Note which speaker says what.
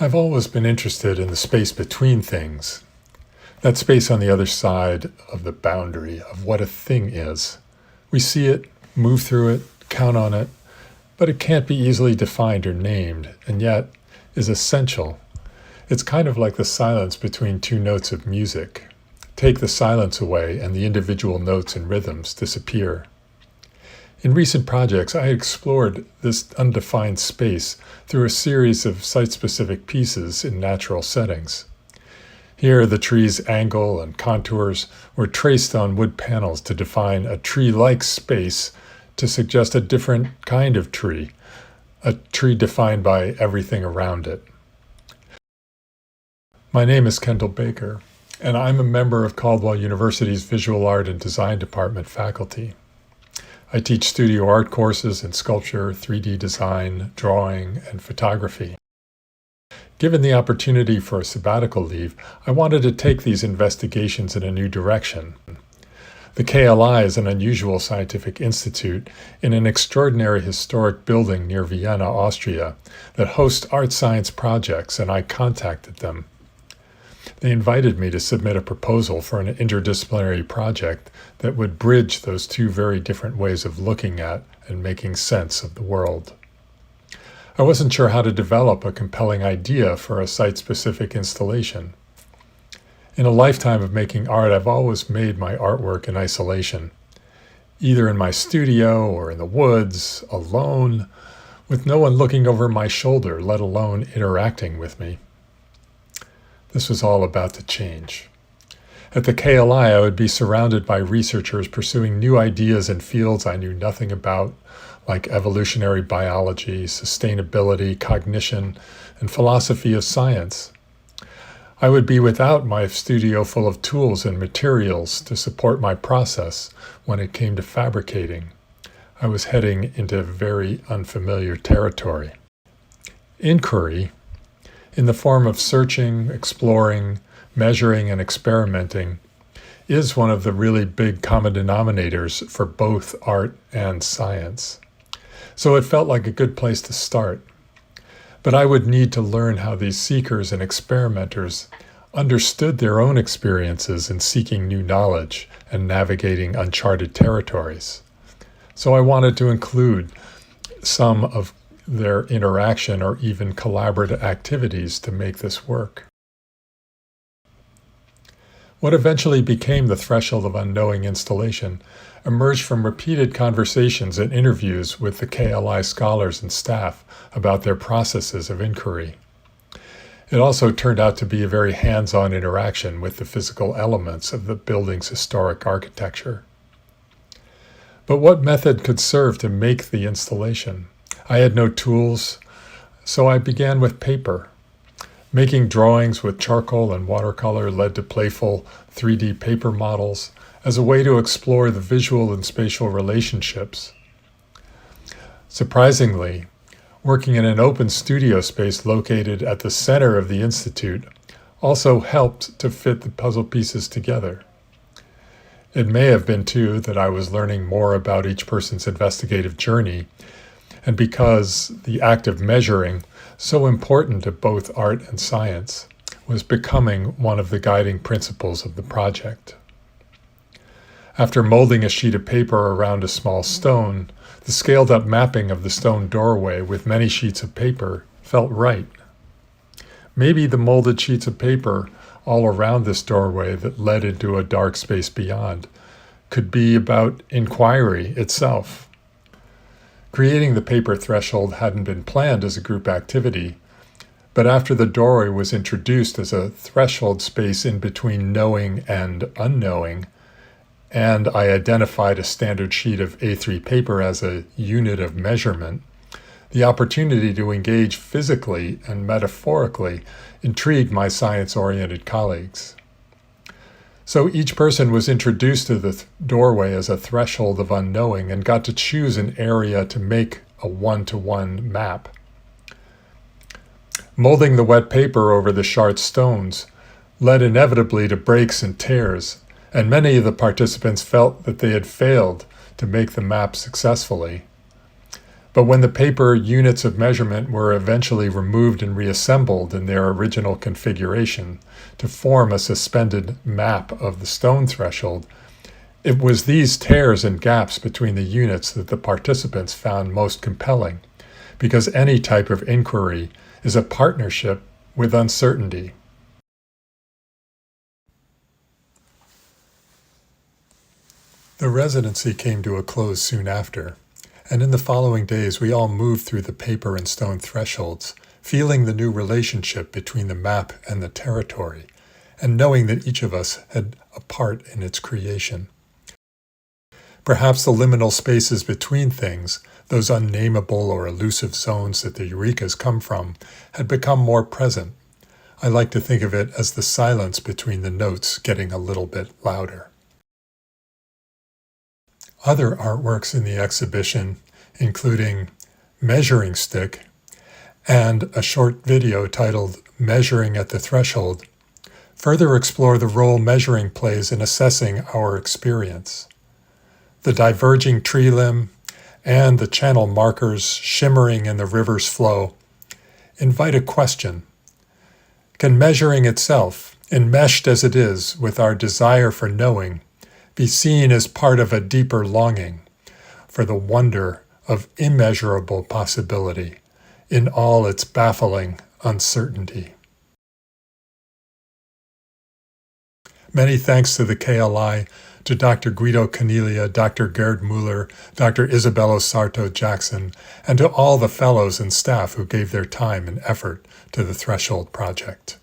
Speaker 1: I've always been interested in the space between things, that space on the other side of the boundary of what a thing is. We see it, move through it, count on it, but it can't be easily defined or named, and yet is essential. It's kind of like the silence between two notes of music. Take the silence away and the individual notes and rhythms disappear. In recent projects, I explored this undefined space through a series of site-specific pieces in natural settings. Here, the tree's angle and contours were traced on wood panels to define a tree-like space to suggest a different kind of tree, a tree defined by everything around it. My name is Kendall Baker, and I'm a member of Caldwell University's Visual Art and Design Department faculty. I teach studio art courses in sculpture, 3D design, drawing, and photography. Given the opportunity for a sabbatical leave, I wanted to take these investigations in a new direction. The KLI is an unusual scientific institute in an extraordinary historic building near Vienna, Austria, that hosts art science projects, and I contacted them. They invited me to submit a proposal for an interdisciplinary project that would bridge those two very different ways of looking at and making sense of the world. I wasn't sure how to develop a compelling idea for a site-specific installation. In a lifetime of making art, I've always made my artwork in isolation, either in my studio or in the woods, alone, with no one looking over my shoulder, let alone interacting with me. This was all about to change. At the KLI, I would be surrounded by researchers pursuing new ideas in fields I knew nothing about, like evolutionary biology, sustainability, cognition, and philosophy of science. I would be without my studio full of tools and materials to support my process when it came to fabricating. I was heading into very unfamiliar territory. Inquiry, in the form of searching, exploring, measuring, and experimenting, is one of the really big common denominators for both art and science. So it felt like a good place to start. But I would need to learn how these seekers and experimenters understood their own experiences in seeking new knowledge and navigating uncharted territories. So I wanted to include some of their interaction or even collaborative activities to make this work. What eventually became the Threshold of Unknowing installation emerged from repeated conversations and interviews with the KLI scholars and staff about their processes of inquiry. It also turned out to be a very hands-on interaction with the physical elements of the building's historic architecture. But what method could serve to make the installation? I had no tools, so I began with paper. Making drawings with charcoal and watercolor led to playful 3D paper models as a way to explore the visual and spatial relationships. Surprisingly, working in an open studio space located at the center of the Institute also helped to fit the puzzle pieces together. It may have been, too, that I was learning more about each person's investigative journey, and because the act of measuring, so important to both art and science, was becoming one of the guiding principles of the project. After molding a sheet of paper around a small stone, the scaled-up mapping of the stone doorway with many sheets of paper felt right. Maybe the molded sheets of paper all around this doorway that led into a dark space beyond could be about inquiry itself. Creating the paper threshold hadn't been planned as a group activity, but after the doorway was introduced as a threshold space in between knowing and unknowing, and I identified a standard sheet of A3 paper as a unit of measurement, the opportunity to engage physically and metaphorically intrigued my science-oriented colleagues. So each person was introduced to the doorway as a threshold of unknowing and got to choose an area to make a one-to-one map. Molding the wet paper over the shard stones led inevitably to breaks and tears, and many of the participants felt that they had failed to make the map successfully. But when the paper units of measurement were eventually removed and reassembled in their original configuration to form a suspended map of the stone threshold, it was these tears and gaps between the units that the participants found most compelling, because any type of inquiry is a partnership with uncertainty. The residency came to a close soon after, and in the following days we all moved through the paper and stone thresholds, feeling the new relationship between the map and the territory, and knowing that each of us had a part in its creation. Perhaps the liminal spaces between things, those unnameable or elusive zones that the Eurekas come from, had become more present. I like to think of it as the silence between the notes getting a little bit louder. Other artworks in the exhibition, including Measuring Stick and a short video titled Measuring at the Threshold, further explore the role measuring plays in assessing our experience. The diverging tree limb and the channel markers shimmering in the river's flow invite a question. Can measuring itself, enmeshed as it is with our desire for knowing, be seen as part of a deeper longing for the wonder of immeasurable possibility in all its baffling uncertainty? Many thanks to the KLI, to Dr. Guido Caniglia, Dr. Gerd Mueller, Dr. Isabella Sarto-Jackson, and to all the fellows and staff who gave their time and effort to the Threshold Project.